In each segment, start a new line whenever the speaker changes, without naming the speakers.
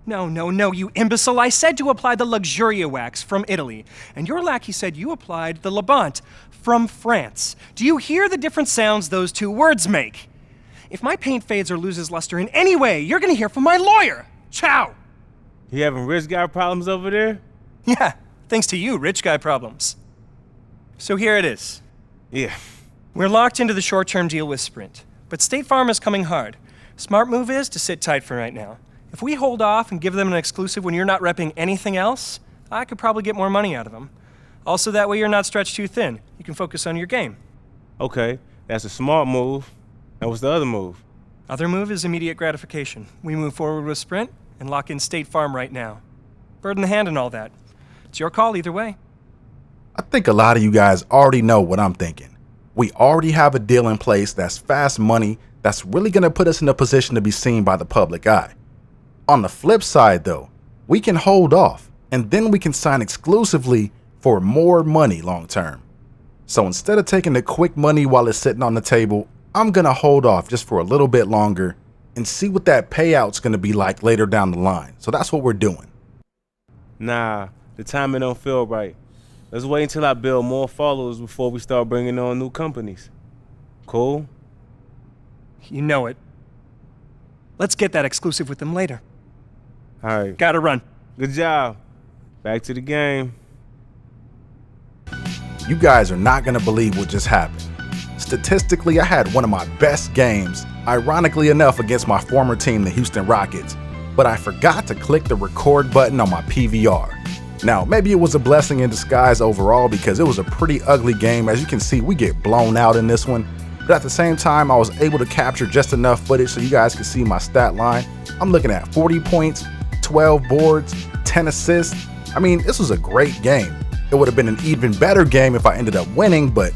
No, you imbecile. I said to apply the Luxuria wax from Italy, and your lackey said you applied the Labant from France. Do you hear the different sounds those two words make? If my paint fades or loses luster in any way, you're gonna hear from my lawyer. Ciao!
You having rich guy problems over there?
Yeah, thanks to you, rich guy problems. So here it is.
Yeah.
We're locked into the short-term deal with Sprint, but State Farm is coming hard. Smart move is to sit tight for right now. If we hold off and give them an exclusive when you're not repping anything else, I could probably get more money out of them. Also, that way you're not stretched too thin. You can focus on your game.
Okay, that's a smart move. And what's the other move?
Other move is immediate gratification. We move forward with Sprint and lock in State Farm right now. Bird in the hand and all that. It's your call either way.
I think a lot of you guys already know what I'm thinking. We already have a deal in place that's fast money that's really going to put us in a position to be seen by the public eye. On the flip side though, we can hold off and then we can sign exclusively for more money long term. So instead of taking the quick money while it's sitting on the table, I'm going to hold off just for a little bit longer and see what that payout's going to be like later down the line. So that's what we're doing.
Nah, the timing don't feel right. Let's wait until I build more followers before we start bringing on new companies. Cool?
You know it. Let's get that exclusive with them later.
All right.
Gotta run.
Good job. Back to the game.
You guys are not going to believe what just happened. Statistically, I had one of my best games, ironically enough, against my former team, the Houston Rockets, but I forgot to click the record button on my PVR. Now, maybe it was a blessing in disguise overall because it was a pretty ugly game. As you can see, we get blown out in this one, but at the same time, I was able to capture just enough footage so you guys can see my stat line. I'm looking at 40 points, 12 boards, 10 assists. I mean, this was a great game. It would have been an even better game if I ended up winning, but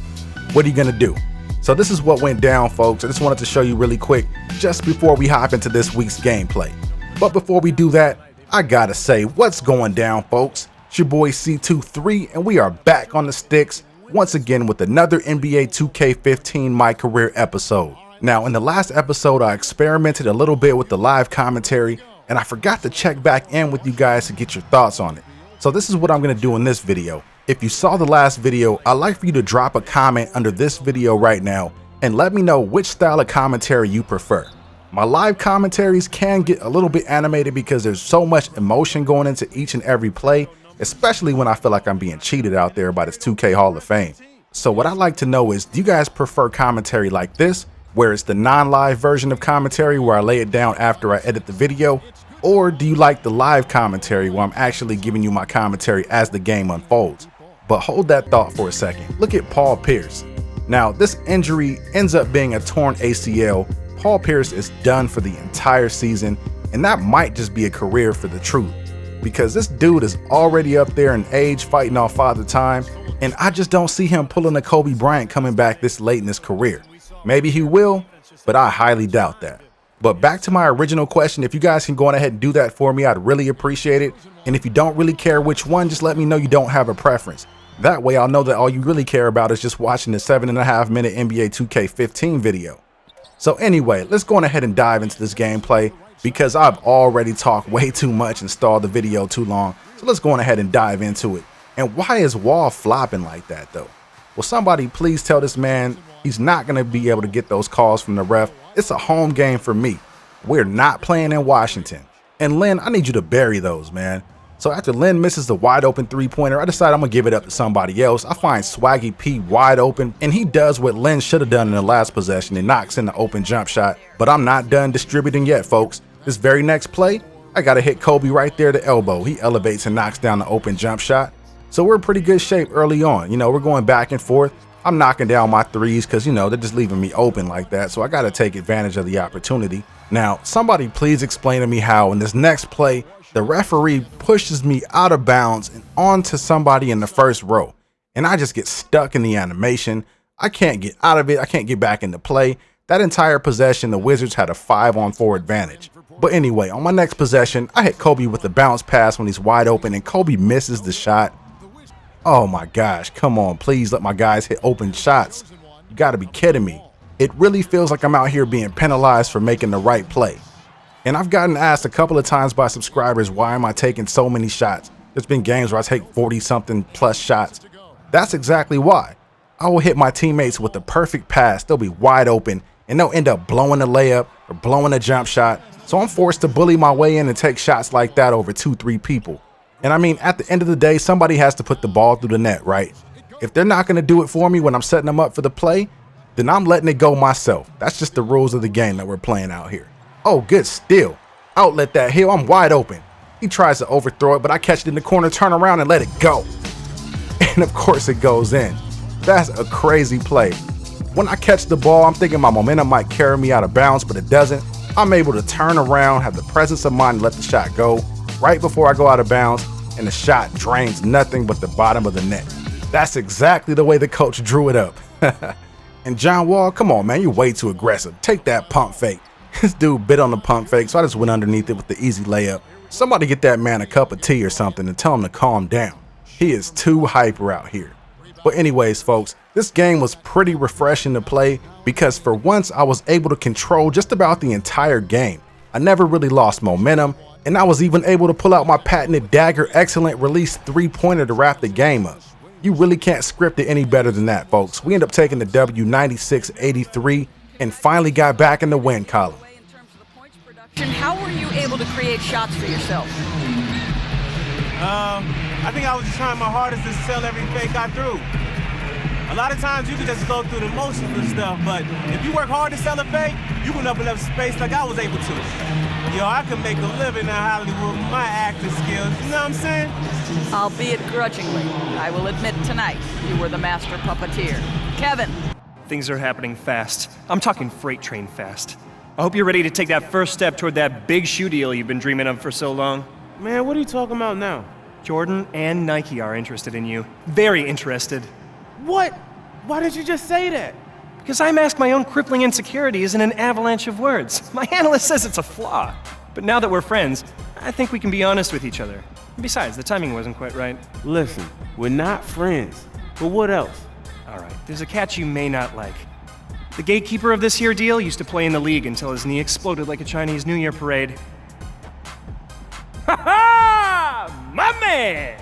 what are you gonna do? So this is what went down, folks. I just wanted to show you really quick just before we hop into this week's gameplay. But before we do that, I gotta say, what's going down, folks? It's your boy C23, and we are back on the sticks once again with another NBA 2K15 My Career episode. Now, in the last episode, I experimented a little bit with the live commentary, and I forgot to check back in with you guys to get your thoughts on it. So this is what I'm gonna do in this video. If you saw the last video, I'd like for you to drop a comment under this video right now and let me know which style of commentary you prefer. My live commentaries can get a little bit animated because there's so much emotion going into each and every play, especially when I feel like I'm being cheated out there by this 2K Hall of Fame. So what I'd like to know is, do you guys prefer commentary like this, where it's the non-live version of commentary where I lay it down after I edit the video? Or do you like the live commentary where I'm actually giving you my commentary as the game unfolds? But hold that thought for a second. Look at Paul Pierce. Now, this injury ends up being a torn ACL. Paul Pierce is done for the entire season, and that might just be a career for the truth, because this dude is already up there in age, fighting off Father Time, and I just don't see him pulling a Kobe Bryant coming back this late in his career. Maybe he will, but I highly doubt that. But back to my original question, if you guys can go on ahead and do that for me, I'd really appreciate it. And if you don't really care which one, just let me know you don't have a preference. That way I'll know that all you really care about is just watching the 7.5 minute NBA 2K15 video. So anyway, let's go on ahead and dive into this gameplay because I've already talked way too much and stalled the video too long. So let's go on ahead and dive into it. And why is Wall flopping like that though? Will somebody please tell this man he's not going to be able to get those calls from the ref? It's a home game for me. We're not playing in Washington. And Lynn, I need you to bury those, man. So after Lynn misses the wide open three-pointer, I decide I'm gonna give it up to somebody else. I find Swaggy P wide open, and he does what Lynn should have done in the last possession and knocks in the open jump shot. But I'm not done distributing yet, folks. This very next play, I gotta hit Kobe right there to elbow. He elevates and knocks down the open jump shot. So we're in pretty good shape early on. You know, we're going back and forth. I'm knocking down my threes because, you know, they're just leaving me open like that. So I got to take advantage of the opportunity. Now, somebody please explain to me how in this next play, the referee pushes me out of bounds and onto somebody in the first row. And I just get stuck in the animation. I can't get out of it. I can't get back into play. That entire possession, the Wizards had a 5-on-4 advantage. But anyway, on my next possession, I hit Kobe with the bounce pass when he's wide open and Kobe misses the shot. Oh my gosh, come on, please let my guys hit open shots. You gotta be kidding me. It really feels like I'm out here being penalized for making the right play. And I've gotten asked a couple of times by subscribers, why am I taking so many shots? There's been games where I take 40-something plus shots. That's exactly why. I will hit my teammates with the perfect pass. They'll be wide open and they'll end up blowing a layup or blowing a jump shot. So I'm forced to bully my way in and take shots like that over 2-3 people. And I mean, at the end of the day, somebody has to put the ball through the net, right? If they're not going to do it for me when I'm setting them up for the play, then I'm letting it go myself. That's just the rules of the game that we're playing out here. Oh, good steal. Outlet that heel. I'm wide open. He tries to overthrow it, but I catch it in the corner, turn around, and let it go. And of course it goes in. That's a crazy play. When I catch the ball, I'm thinking my momentum might carry me out of bounds, but it doesn't. I'm able to turn around, have the presence of mind to let the shot go right before I go out of bounds, and the shot drains nothing but the bottom of the net. That's exactly the way the coach drew it up. And John Wall, come on, man, you're way too aggressive. Take that pump fake. This dude bit on the pump fake, so I just went underneath it with the easy layup. Somebody get that man a cup of tea or something and tell him to calm down. He is too hyper out here. But anyways, folks, this game was pretty refreshing to play because for once I was able to control just about the entire game. I never really lost momentum, and I was even able to pull out my patented dagger excellent release 3-pointer to wrap the game up. You really can't script it any better than that, folks. We end up taking the W 96-83 and finally got back in the win column.
How were you able to create shots for yourself?
I think I was just trying my hardest to sell every fake I threw. A lot of times you can just go through the motions and stuff, but if you work hard to sell a fake, you can open up space like I was able to. Yo, I can make a living in Hollywood with my acting skills, you know what I'm saying?
Albeit grudgingly, I will admit tonight you were the master puppeteer. Kevin.
Things are happening fast. I'm talking freight train fast. I hope you're ready to take that first step toward that big shoe deal you've been dreaming of for so long.
Man, what are you talking about now?
Jordan and Nike are interested in you. Very interested.
What? Why did you just say that?
Because I mask my own crippling insecurities in an avalanche of words. My analyst says it's a flaw. But now that we're friends, I think we can be honest with each other. Besides, the timing wasn't quite right.
Listen, we're not friends. But what else?
All right, there's a catch you may not like. The gatekeeper of this here deal used to play in the league until his knee exploded like a Chinese New Year parade.
Ha ha! My man!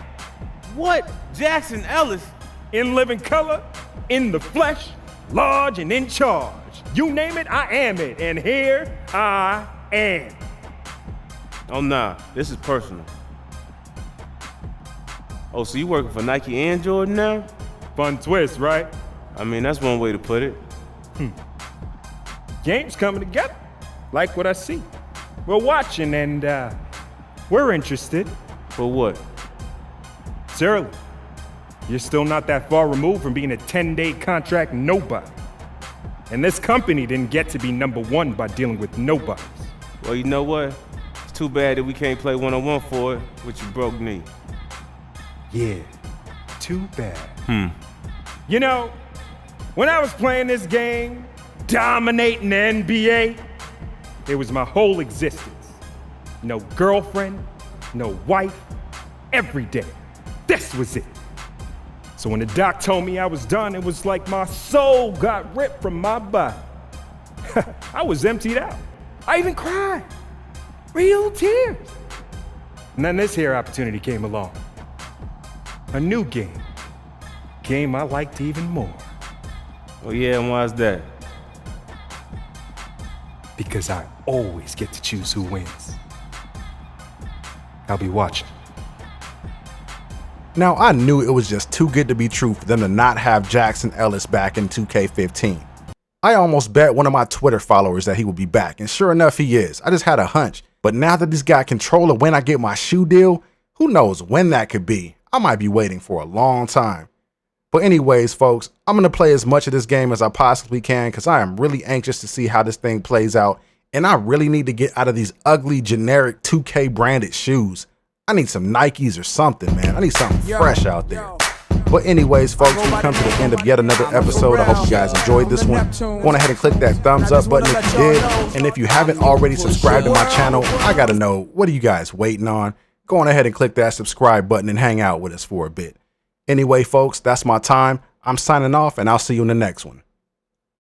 What? Jackson Ellis?
In living color, in the flesh, large and in charge. You name it, I am it, and here I am.
Oh nah, this is personal. Oh, so you working for Nike and Jordan now?
Fun twist, right?
I mean, that's one way to put it.
Games coming together. Like what I see. We're watching and we're interested.
For what?
It's early. You're still not that far removed from being a 10-day contract nobody. And this company didn't get to be #1 by dealing with nobodies.
Well, you know what? It's too bad that we can't play one-on-one for it with your broke knee.
Yeah, too bad. You know, when I was playing this game, dominating the NBA, it was my whole existence. No girlfriend, no wife, every day. This was it. So when the doc told me I was done, it was like my soul got ripped from my body. I was emptied out. I even cried. Real tears. And then this here opportunity came along. A new game. Game I liked even more.
Oh yeah, and why's that?
Because I always get to choose who wins. I'll be watching.
Now, I knew it was just too good to be true for them to not have Jackson Ellis back in 2K15. I almost bet one of my Twitter followers that he would be back, and sure enough, he is. I just had a hunch. But now that he's got control of when I get my shoe deal, who knows when that could be? I might be waiting for a long time. But anyways, folks, I'm going to play as much of this game as I possibly can because I am really anxious to see how this thing plays out. And I really need to get out of these ugly, generic 2K branded shoes. I need some Nikes or something, man. I need something fresh out there. But anyways, folks, we come to the end of yet another episode. I hope you guys enjoyed this one. Go on ahead and click that thumbs up button if you did. And if you haven't already subscribed to my channel, I got to know, what are you guys waiting on? Go on ahead and click that subscribe button and hang out with us for a bit. Anyway, folks, that's my time. I'm signing off, and I'll see you in the next one.